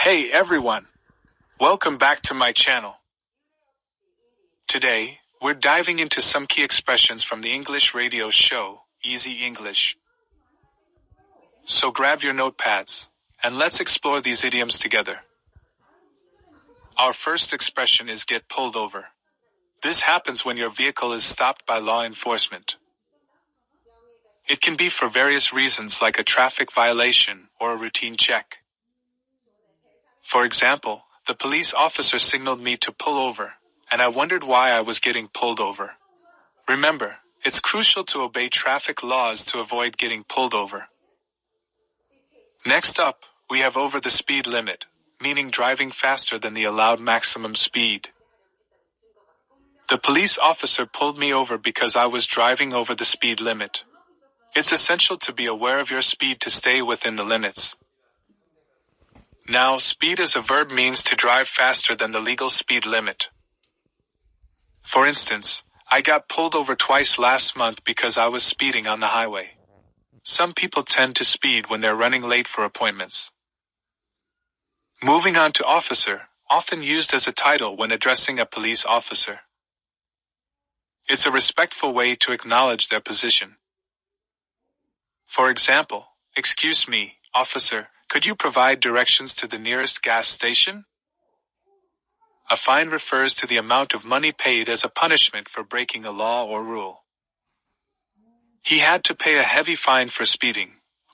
Hey everyone! Welcome back to my channel. Today, we're diving into some key expressions from the English radio show, Easy English. So grab your notepads, and let's explore these idioms together. Our first expression is get pulled over. This happens when your vehicle is stopped by law enforcement. It can be for various reasons like a traffic violation or a routine check. For example, the police officer signaled me to pull over, and I wondered why I was getting pulled over. Remember, it's crucial to obey traffic laws to avoid getting pulled over. Next up, we have over the speed limit, meaning driving faster than the allowed maximum speed. The police officer pulled me over because I was driving over the speed limit. It's essential to be aware of your speed to stay within the limits. Now, speed as a verb means to drive faster than the legal speed limit. For instance, I got pulled over twice last month because I was speeding on the highway. Some people tend to speed when they're running late for appointments. Moving on to officer, often used as a title when addressing a police officer. It's a respectful way to acknowledge their position. For example, excuse me, officer, could you provide directions to the nearest gas station? A fine refers to the amount of money paid as a punishment for breaking a law or rule. He had to pay a heavy fine for speeding,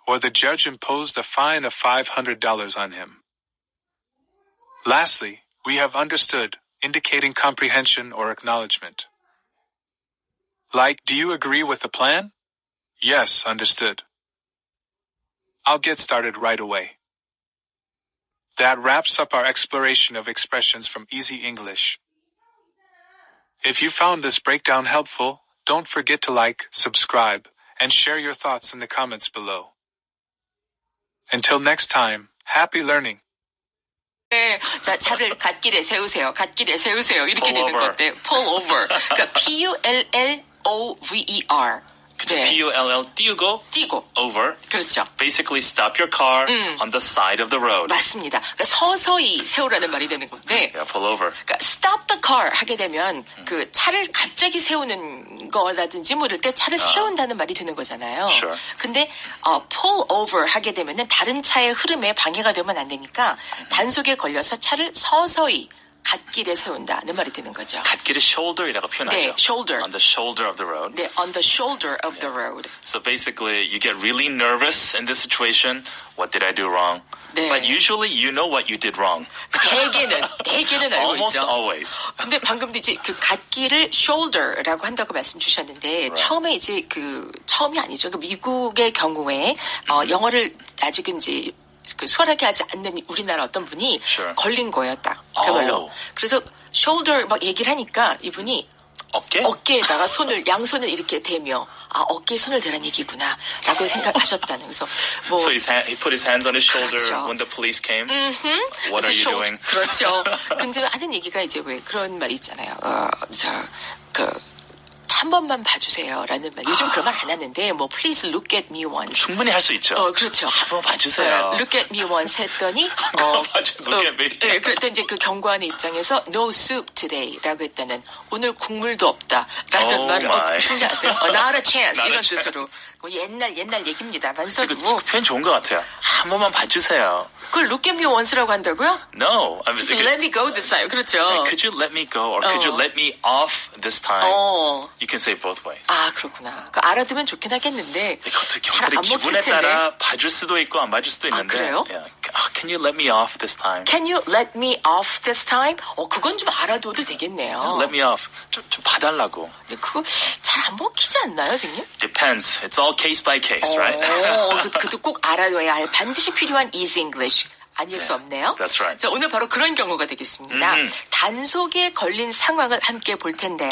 or the judge imposed a fine of $500 on him. Lastly, we have understood, indicating comprehension or acknowledgement. Like, do you agree with the plan? Yes, understood. I'll get started right away. That wraps up our exploration of expressions from Easy English. If you found this breakdown helpful, don't forget to like, subscribe, and share your thoughts in the comments below. Until next time, happy learning. 네, 자, 차를 갓길에 세우세요. 갓길에 세우세요. 이렇게 Pull 되는 over. 건데, pull over. 그러니까 P-U-L-L-O-V-E-R. 네. P-U-L-L 띄우고 띄고. over. 그렇죠. Basically stop your car on the side of the road. 맞습니다. 그러니까 서서히 세우라는 말이 되는 건데, Yeah, pull over. 그러니까 stop the car 하게 되면 그 차를 갑자기 세우는 거라든지 뭐 이럴 때 차를 세운다는 말이 되는 거잖아요. Sure. 근데 pull over 하게 되면은 다른 차의 흐름에 방해가 되면 안 되니까 단속에 걸려서 차를 서서히 갓길에 세운다는 말이 되는 거죠. 갓길의 shoulder이라고 표현하죠. 네, shoulder. On the shoulder of the road. 네, on the shoulder of the road. So basically, you get really nervous in this situation. What did I do wrong? 네. But usually, you know what you did wrong. 대개는 알고 Almost 있죠. always. 근데 방금도 이제 그 갓길을 shoulder라고 한다고 말씀 주셨는데, 처음에 이제 처음이 아니죠. 그 미국의 경우에, 영어를 아직은 이제 수월하게 하지 않는 우리나라 어떤 분이 Sure. 걸린 거예요, 딱. 그걸로. Oh. 그래서 shoulder 막 얘기를 하니까 이분이 어깨? 어깨에다가 양손을 이렇게 대며, 어깨에 손을 대란 얘기구나, 라고 생각하셨다는. 그래서 뭐. So he put his hands on his shoulder 그렇죠. when the police came. What are you doing? 그렇죠. 근데 하는 얘기가 이제 왜 그런 말이 있잖아요. 한 번만 봐주세요라는 말. 요즘 그런 말 안 하는데, 뭐, please look at me once. 충분히 할 수 있죠. 그렇죠. 한번 봐주세요. look at me once 했더니, look at me. 네, 그랬더니 이제 그 경고하는 입장에서 no soup today라고 했다는, 오늘 국물도 없다라는 말을, 무슨 지 아세요? not a chance, 이런 뜻으로. 옛날 얘기입니다만서도. 그 표현 좋은 것 같아요. 한 번만 봐주세요. 그걸 look at me once라고 한다고요? No. I mean, Just let me go this time. 그렇죠. Could you let me go or could you let me off this time? You can say it both ways. 그렇구나. 알아두면 좋긴 하겠는데. 그것도 잘 경찰의 안 먹힐 기분에 텐데. 따라 봐줄 수도 있고 안 봐줄 수도 있는데. 그래요? Yeah. Can you let me off this time? Can you let me off this time? 그건 좀 알아둬도 되겠네요. Let me off. 좀 봐달라고. 근데 그거 잘 안 먹히지 않나요, 선생님? Depends. It's all case by case, right? 그것도 꼭 알아둬야 할 반드시 필요한 Easy English. 아닐 수 없네요. That's right. 자, 오늘 바로 그런 경우가 되겠습니다. 단속에 걸린 상황을 함께 볼 텐데요.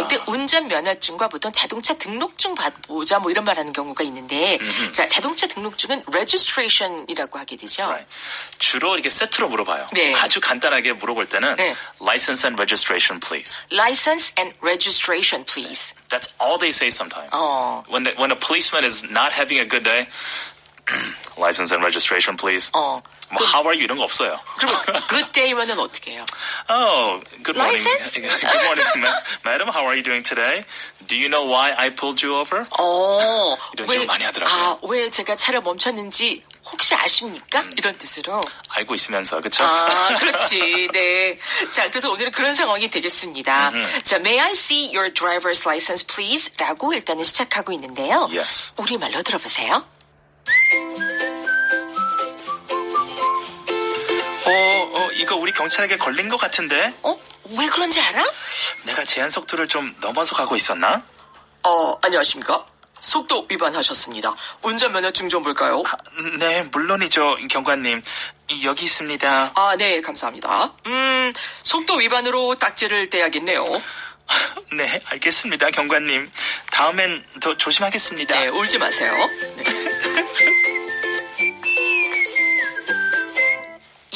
이때 운전면허증과 보통 자동차 등록증 보자 뭐 이런 말 하는 경우가 있는데, 자, 자동차 등록증은 registration이라고 하게 되죠. Right. 주로 이렇게 세트로 물어봐요. 네. 아주 간단하게 물어볼 때는 네. license and registration, please. License and registration, please. That's all they say sometimes. When a policeman is not having a good day, License and registration, please. 뭐 how are you 이런 거 없어요. 그리고 good day면은 어떻게 해요? Oh, good morning. License? Good morning, madam. How are you doing today? Do you know why I pulled you over? 이런 식으로 많이 하더라고요. 왜 제가 차를 멈췄는지 혹시 아십니까? 이런 뜻으로. 알고 있으면서, 그렇죠? 그렇지. 네. 자, 그래서 오늘은 그런 상황이 되겠습니다. 자, May I see your driver's license, please? 라고 일단은 시작하고 있는데요. Yes. 우리말로 들어보세요. 이거 우리 경찰에게 걸린 것 같은데? 왜 그런지 알아? 내가 제한 속도를 좀 넘어서 가고 있었나? 안녕하십니까? 속도 위반하셨습니다. 운전면허증 좀 볼까요? 네, 물론이죠, 경관님. 여기 있습니다. 네, 감사합니다. 속도 위반으로 딱지를 떼야겠네요. 네, 알겠습니다, 경관님. 다음엔 더 조심하겠습니다. 네, 울지 마세요. 네.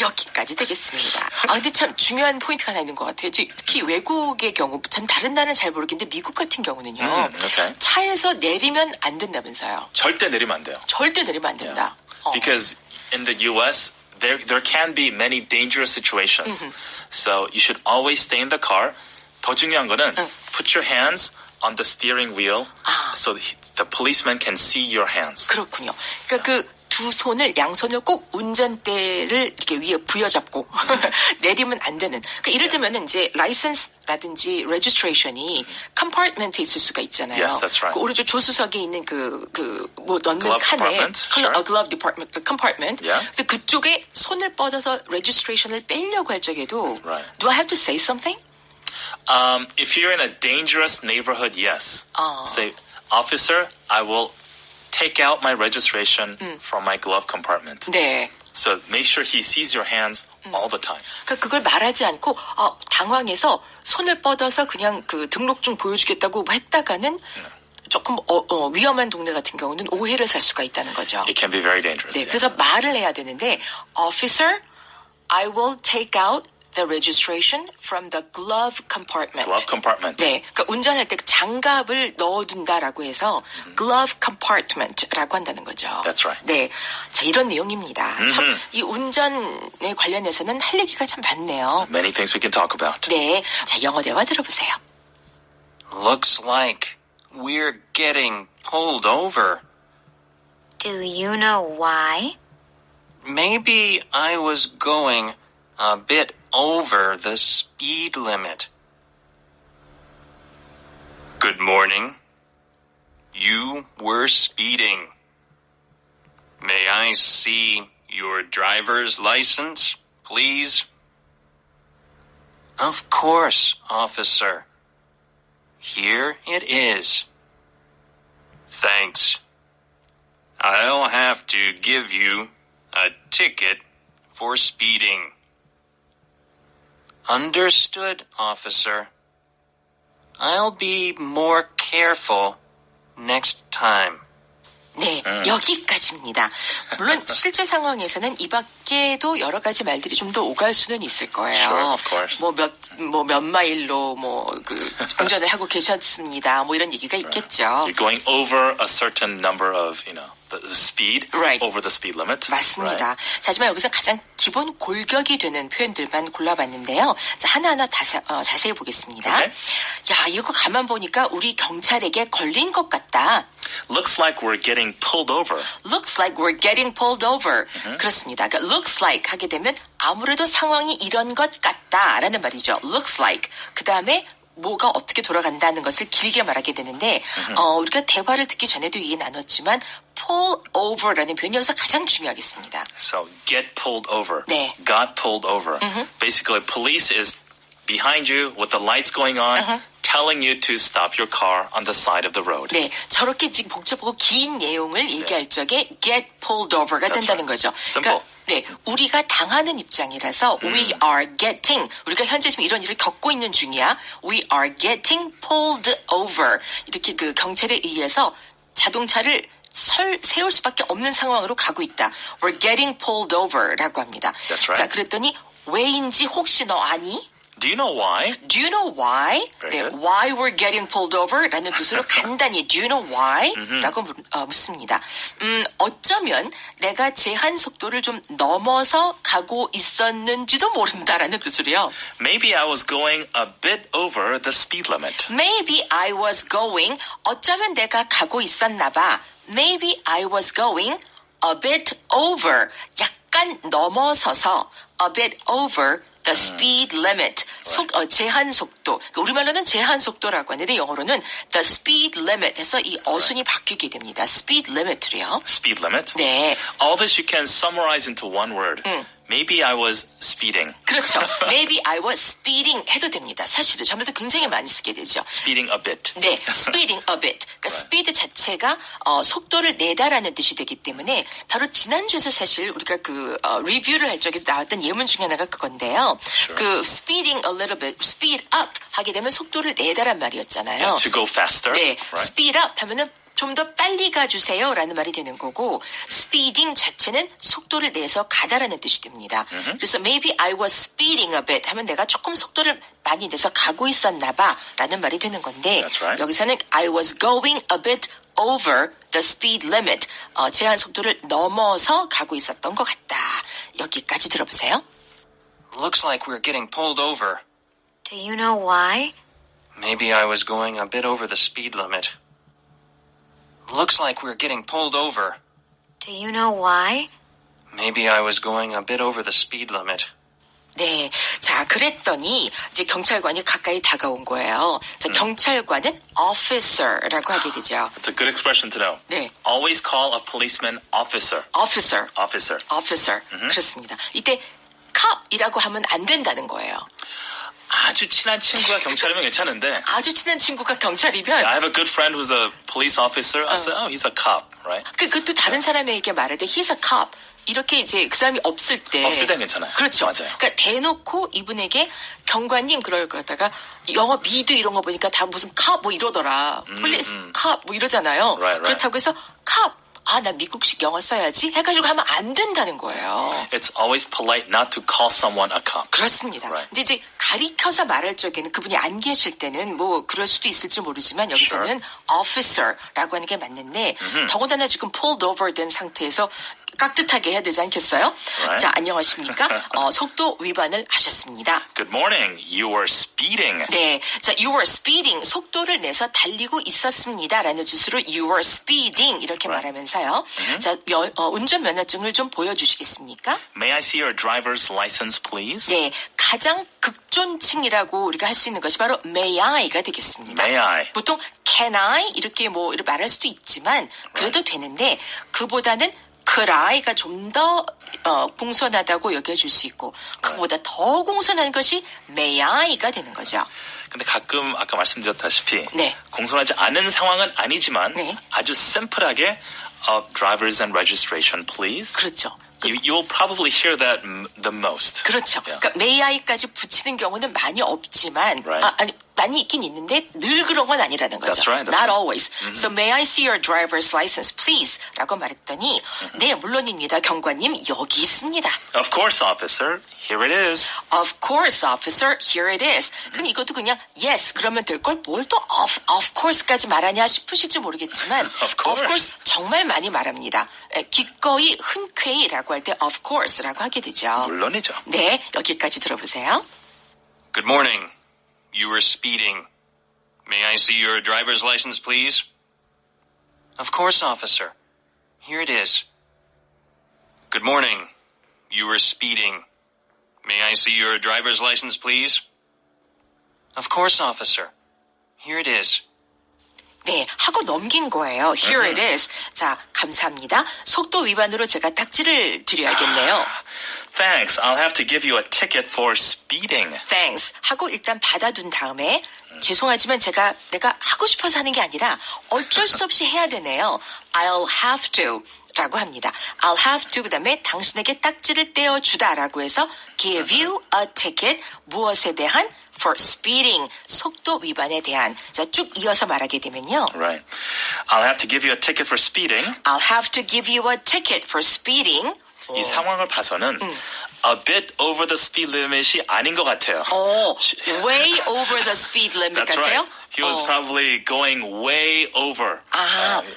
여기까지 되겠습니다. 근데 참 중요한 포인트가 하나 있는 것 같아요. 특히 외국의 경우, 전 다른 나라는 잘 모르겠는데 미국 같은 경우는요. Okay. 차에서 내리면 안 된다면서요. 절대 내리면 안 돼요. 절대 내리면 안 된다. Because in the U.S., there can be many dangerous situations. So you should always stay in the car. 더 중요한 거는 put your hands on the steering wheel so the policeman can see your hands. 그렇군요. 그러니까 두 손을, 양손을 꼭 운전대를 이렇게 위에 부여잡고 내리면 안 되는. 그러니까 예를 들면은 이제 라이선스라든지 레지스트레이션이 컴파트먼트에 있을 수가 있잖아요. Yes, that's right. 그 오른쪽 조수석에 있는 뭐 넣는 glove 칸에 department, sure. glove department, compartment. Yeah. 근데 그쪽에 손을 뻗어서 레지스트레이션을 빼려고 할 적에도 Right. Do I have to say something? If you're in a dangerous neighborhood, yes. Say, officer, I will take out my registration from my glove compartment. 네. So make sure he sees your hands all the time. 그러니까 그걸 말하지 않고 당황해서 손을 뻗어서 그냥 그 등록증 보여주겠다고 했다가는 조금 위험한 동네 같은 경우는 오해를 살 수가 있다는 거죠. It can be very dangerous. 네, 그래서 말을 해야 되는데 Officer, I will take out the registration from the glove compartment. Glove compartment. 네, 그러니까 운전할 때 장갑을 넣어둔다라고 해서 glove compartment라고 한다는 거죠. That's right. 네, 자 이런 내용입니다. 참 이 운전에 관련해서는 할 얘기가 참 많네요. Many things we can talk about. 네, 자 영어 대화 들어보세요. Looks like we're getting pulled over. Do you know why? Maybe I was going a bit over the speed limit. Good morning. You were speeding. May I see your driver's license, please? Of course, officer. Here it is. Thanks. I'll have to give you a ticket for speeding. Understood, officer. I'll be more careful next time. 네, 여기까지입니다. 물론 실제 상황에서는 이 밖에도 여러 가지 말들이 좀 더 오갈 수는 있을 거예요. Sure, of course. 몇 마일로 운전을 하고 계셨습니다. 뭐 이런 얘기가 있겠죠. You're going over a certain number of, the speed Right. over the speed limit. 맞습니다. 자, 하지만 여기서 가장 기본 골격이 되는 표현들만 골라봤는데요. 자, 하나하나 자세히 보겠습니다. Okay. 야, 이거 가만 보니까 우리 경찰에게 걸린 것 같다. Looks like we're getting pulled over. Looks like we're getting pulled over. 그렇습니다. 그러니까 looks like 하게 되면 아무래도 상황이 이런 것 같다라는 말이죠. Looks like. 그 다음에 뭐가 어떻게 돌아간다는 것을 길게 말하게 되는데 우리가 대화를 듣기 전에도 얘기 나눴지만 pull over라는 표현이 여기서 가장 중요하겠습니다. So get pulled over. 네. Got pulled over. Basically, police is behind you with the lights going on, telling you to stop your car on the side of the road. 네, 저렇게 지금 복잡하고 긴 내용을 얘기할 적에 get pulled over가 된다는 거죠. Simple. 그러니까, 네, 우리가 당하는 입장이라서 we are getting, 우리가 현재 지금 이런 일을 겪고 있는 중이야. We are getting pulled over. 이렇게 그 경찰에 의해서 자동차를 세울 수밖에 없는 상황으로 가고 있다. We're getting pulled over라고 합니다. That's right. 자, 그랬더니 왜인지 혹시 너 아니? Do you know why? Do you know why? Very good. Why we're getting pulled over? 라는 뜻으로 간단히 Do you know why? 라고 묻습니다. 어쩌면 내가 제한 속도를 좀 넘어서 가고 있었는지도 모른다라는 뜻으로요. Maybe I was going a bit over the speed limit. Maybe I was going, 어쩌면 내가 가고 있었나 봐. Maybe I was going a bit over, 약간 넘어서서 a bit over the speed limit, 제한 속도. 우리말로는 제한 속도라고 하는데 영어로는 the speed limit 해서 이 어순이 바뀌게 됩니다. speed limit로요. Speed limit? 네. All this you can summarize into one word. Maybe I was speeding. 그렇죠. Maybe I was speeding 해도 됩니다. 사실은 저면도 굉장히 많이 쓰게 되죠. Speeding a bit. 네, speeding a bit. 그러니까 speed 자체가 속도를 내다라는 뜻이 되기 때문에 바로 지난주에서 사실 우리가 리뷰를 할 적에 나왔던 예문 중에 하나가 그건데요. Sure. speeding a little bit, speed up 하게 되면 속도를 내다란 말이었잖아요. Yeah, to go faster. 네, Right. speed up 하면은 좀 더 빨리 가주세요 라는 말이 되는 거고 speeding 자체는 속도를 내서 가다라는 뜻이 됩니다. 그래서 maybe I was speeding a bit 하면 내가 조금 속도를 많이 내서 가고 있었나 봐 라는 말이 되는 건데 That's right. 여기서는 I was going a bit over the speed limit 제한 속도를 넘어서 가고 있었던 것 같다. 여기까지 들어보세요. Looks like we're getting pulled over. Do you know why? Maybe I was going a bit over the speed limit. Looks like we're getting pulled over. Do you know why? Maybe I was going a bit over the speed limit. 네. 자, 그랬더니 이제 경찰관이 가까이 다가온 거예요. 자, 경찰관은 officer라고 하게 되죠. It's a good expression to know. 네. Always call a policeman officer. officer. Officer. officer. 그렇습니다. 이때 cop이라고 하면 안 된다는 거예요. 아주 친한 친구가 경찰이면 괜찮은데. 아주 친한 친구가 경찰이면 I have a good friend who's a police officer. I say, oh, he's a cop, right? 그것도 다른 사람에게 말할 때 he's a cop. 이렇게 이제 그 사람이 없을 때. 없을 땐 괜찮아요. 그렇죠. 맞아요. 그러니까 대놓고 이분에게 경관님 그럴 거다가 영어 미드 이런 거 보니까 다 무슨 cop 뭐 이러더라. police cop 뭐 이러잖아요. Right. 그렇다고 해서 cop. 아, 나 미국식 영어 써야지 해가지고 하면 안 된다는 거예요. It's always polite not to call someone a cop. 그렇습니다. Right. 근데 이제 가리켜서 말할 적에는 그분이 안 계실 때는 뭐 그럴 수도 있을지 모르지만 여기서는 officer라고 하는 게 맞는데 더군다나 지금 pulled over 된 상태에서 깍듯하게 해야 되지 않겠어요? Right. 자, 안녕하십니까? 속도 위반을 하셨습니다. Good morning. You were speeding. 네, 자, you were speeding, 속도를 내서 달리고 있었습니다라는 뜻으로 you were speeding 이렇게 말하면서요. 자, 운전 면허증을 좀 보여주시겠습니까? May I see your driver's license, please? 네, 가장 극존칭이라고 우리가 할 수 있는 것이 바로 may I가 되겠습니다. May I? 보통 can I 이렇게 뭐 이렇게 말할 수도 있지만 그래도 되는데 그보다는 could I가 좀 더 공손하다고 여겨줄 수 있고 그보다 더 공손한 것이 may I가 되는 거죠. 근데 가끔 아까 말씀드렸다시피 네. 공손하지 않은 상황은 아니지만 네. 아주 심플하게 driver's and registration, please. 그렇죠. You'll probably hear that the most. 그렇죠. Yeah. 그러니까 may I까지 붙이는 경우는 많이 없지만 Right. 아니 많이 있긴 있는데 늘 그런 건 아니라는 거죠. That's right. Not always. So may I see your driver's license, please? 라고 말했더니 네, 물론입니다. 경관님 여기 있습니다. Of course, officer. Here it is. Of course, officer. Here it is. 근데 이것도 그냥 yes 그러면 될 걸 뭘 또 of course까지 말하냐 싶으실지 모르겠지만 Of course. 정말 많이 말합니다. 기꺼이 흔쾌히라고 할 때 of course라고 하게 되죠. 물론이죠. 네, 여기까지 들어보세요. Good morning. You were speeding. May I see your driver's license, please? Of course, officer. Here it is. Good morning. You were speeding. May I see your driver's license, please? Of course, officer. Here it is. 네, 하고 넘긴 거예요. Here it is. 자, 감사합니다. 속도 위반으로 제가 딱지를 드려야겠네요. Thanks. I'll have to give you a ticket for speeding. Thanks. 하고 일단 받아둔 다음에 죄송하지만 내가 하고 싶어서 하는 게 아니라 어쩔 수 없이 해야 되네요. I'll have to 라고 합니다. I'll have to 그다음에 당신에게 딱지를 떼어주다라고 해서 give you a ticket 무엇에 대한 for speeding 속도 위반에 대한 자, 쭉 이어서 말하게 되면요. Right. I'll have to give you a ticket for speeding. I'll have to give you a ticket for speeding 이 상황을 봐서는 a bit over the speed limit이 아닌 것 같아요. Way over the speed limit That's 같아요? right. He was probably going way over,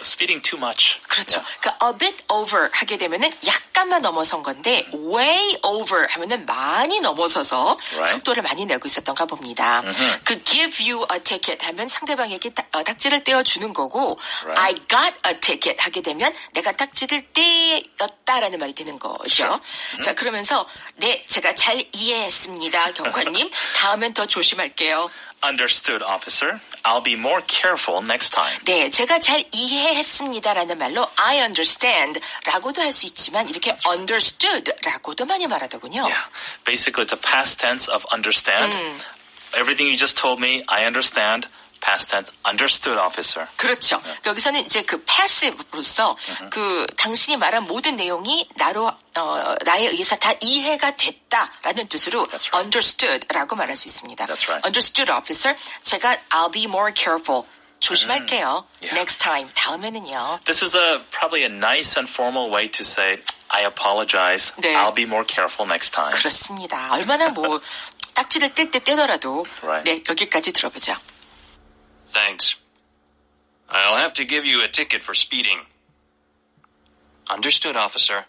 speeding too much. 그렇죠. Yeah. 그러니까 a bit over 하게 되면은 약간만 넘어선 건데 way over 하면은 많이 넘어서서 Right. 속도를 많이 내고 있었던가 봅니다. 그 give you a ticket 하면 상대방에게 딱지를 떼어주는 거고 Right. I got a ticket 하게 되면 내가 딱지를 떼었다라는 말이 되는 거죠. 자, 그러면서 네, 제가 잘 이해했습니다, 경관님. 다음엔 더 조심할게요. Understood, officer. I'll be more careful next time. 네, 제가 잘 이해했습니다라는 말로 I understand라고도 할 수 있지만 이렇게 understood라고도 많이 말하더군요. Yeah. Basically, it's a past tense of understand. Everything you just told me, I understand. Past tense, understood, officer. 그렇죠. 여기서는 이제 그 passive로서 그 당신이 말한 모든 내용이 나에 의해서 다 이해가 됐다라는 뜻으로 That's right. understood라고 말할 수 있습니다. That's right. Understood, officer. 제가 I'll be more careful. 조심할게요. Yeah. Next time. 다음에는요. This is probably a nice and formal way to say, I apologize. 네. I'll be more careful next time. 그렇습니다. 얼마나 뭐 딱지를 뗄 때 떼더라도 Right. 네, 여기까지 들어보죠. Thanks. I'll have to give you a ticket for speeding. Understood, officer.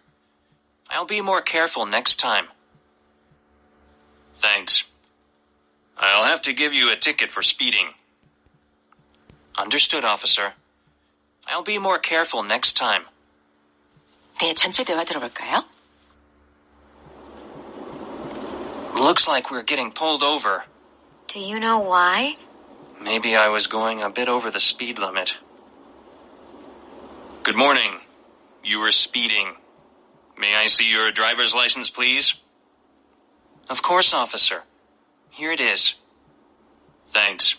I'll be more careful next time. Thanks. I'll have to give you a ticket for speeding. Understood, officer. I'll be more careful next time. 네, 전체 대화 들어볼까요? Looks like we're getting pulled over. Do you know why? Maybe I was going a bit over the speed limit. Good morning. You were speeding. May I see your driver's license, please? Of course, officer. Here it is. Thanks.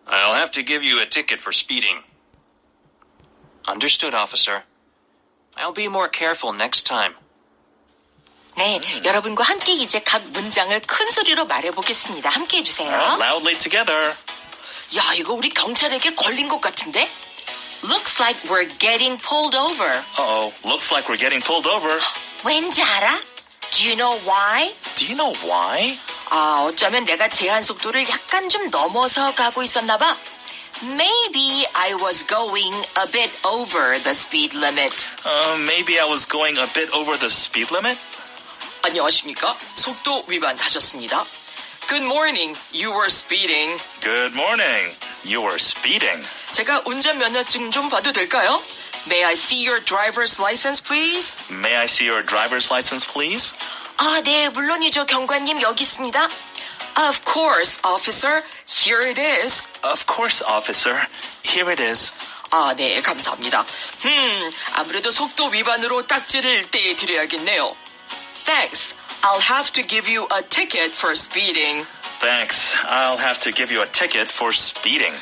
I'll have to give you a ticket for speeding. Understood, officer. I'll be more careful next time. 네, 여러분과 함께 이제 각 문장을 큰 소리로 말해보겠습니다. 함께 해주세요. Loudly together. 야, 이거 우리 경찰에게 걸린 것 같은데? Looks like we're getting pulled over. Uh-oh. Looks like we're getting pulled over. 왠지 알아? Do you know why? Do you know why? 어쩌면 내가 제한 속도를 약간 좀 넘어서 가고 있었나 봐. Maybe I was going a bit over the speed limit. Maybe I was going a bit over the speed limit. 안녕하십니까? 속도 위반하셨습니다. Good morning. You were speeding. Good morning. You were speeding. 제가 운전면허증 좀 봐도 될까요? May I see your driver's license, please? May I see your driver's license, please? 네, 물론이죠. 경관님 여기 있습니다. Of course, officer. Here it is. Of course, officer. Here it is. 네, 감사합니다. 아무래도 속도 위반으로 딱지를 떼드려야겠네요. Thanks. I'll have to give you a ticket for speeding. Thanks. I'll have to give you a ticket for speeding.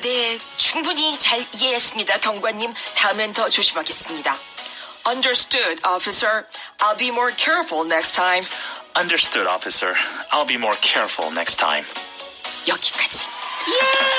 네, 충분히 잘 이해했습니다, 경관님. 다음엔 더 조심하겠습니다. Understood, officer. I'll be more careful next time. Understood, officer. I'll be more careful next time. 여기까지. 예!